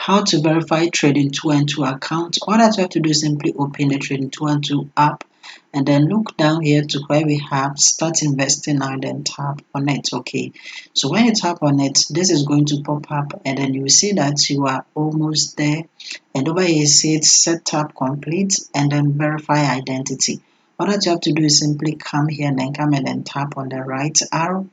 how to verify Trading 212 account. All that you have to do is simply open the Trading 212 app and then look down here to where we have start investing now and then tap on it. Okay, so when you tap on it, this is going to pop up and then you will see that you are almost there, and over here it says setup complete and then verify identity. All that you have to do is simply come here and then tap on the right arrow,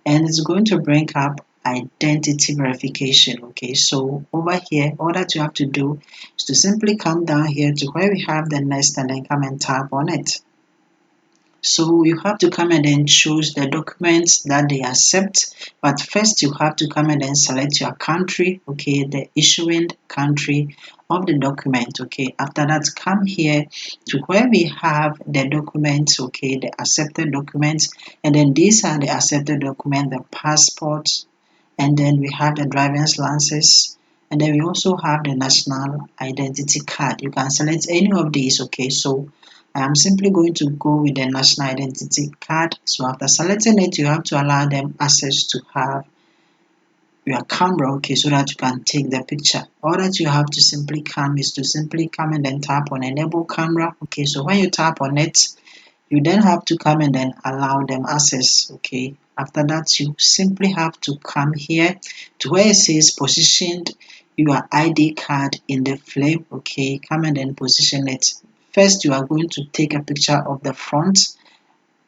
and it's going to bring up identity verification. Okay, so over here all that you have to do is to simply come down here to where we have the next and then come and tap on it. So you have to come and then choose the documents that they accept, but first you have to come and then select your country, okay, the issuing country of the document. Okay, after that come here to where we have the documents, okay, the accepted documents, and then these are the accepted documents, the passport, and then we have the driver's license, and then we also have the national identity card. You can select any of these. Okay, so I am simply going to go with the national identity card. So after selecting it, you have to allow them access to have your camera, okay, so that you can take the picture. All that you have to simply come is to simply come and then tap on enable camera. Okay, so when you tap on it, you then have to come and then allow them access. Okay, after that you simply have to come here to where it says positioned your ID card in the flame. Okay, come and then position it. First you are going to take a picture of the front.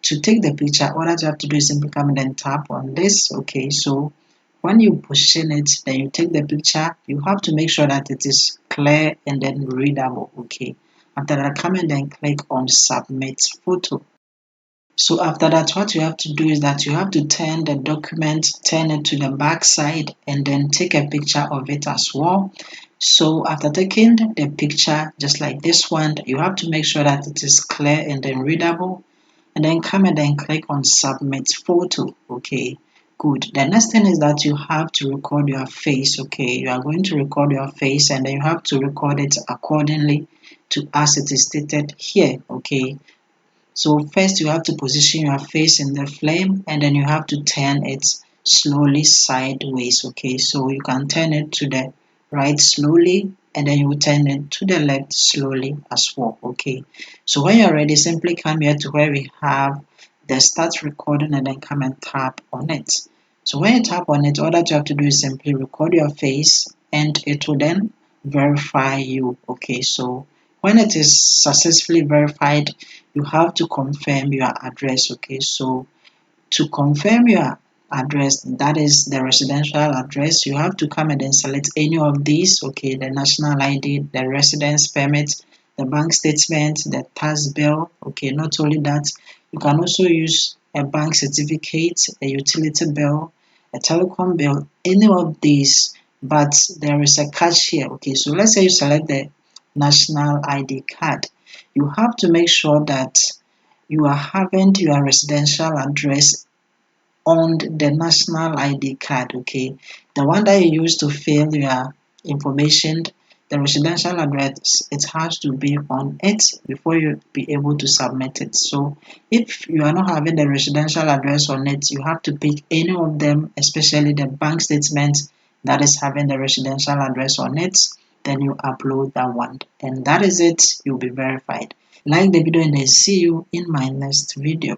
To take the picture, all that you have to do is simply come and then tap on this. Okay, so when you position it, then you take the picture, you have to make sure that it is clear and then readable. Okay, after that come and then click on submit photo. So after that, what you have to do is that you have to turn the document, turn it to the back side, and then take a picture of it as well. So after taking the picture, just like this one, you have to make sure that it is clear and then readable, and then come and then click on submit photo. Okay, good. The next thing is that you have to record your face. Okay, you are going to record your face and then you have to record it accordingly to as it is stated here. Okay, so first you have to position your face in the flame and then you have to turn it slowly sideways. Okay, so you can turn it to the right slowly and then you will turn it to the left slowly as well. Okay, so when you're ready, simply come here to where we have the start recording and then come and tap on it. So when you tap on it, all that you have to do is simply record your face and it will then verify you. Okay, so when it is successfully verified, you have to confirm your address. Okay, so to confirm your address, that is the residential address, you have to come and then select any of these. Okay, the national ID, the residence permit, the bank statement, the tax bill. Okay, not only that, you can also use a bank certificate, a utility bill, a telecom bill, any of these, but there is a catch here. Okay, so let's say you select the national ID card, you have to make sure that you are having your residential address on the national ID card. Okay, the one that you use to fill your information, the residential address, it has to be on it before you be able to submit it. So if you are not having the residential address on it, you have to pick any of them, especially the bank statement that is having the residential address on it. Then you upload that one, and that is it. You'll be verified. Like the video and I see you in my next video.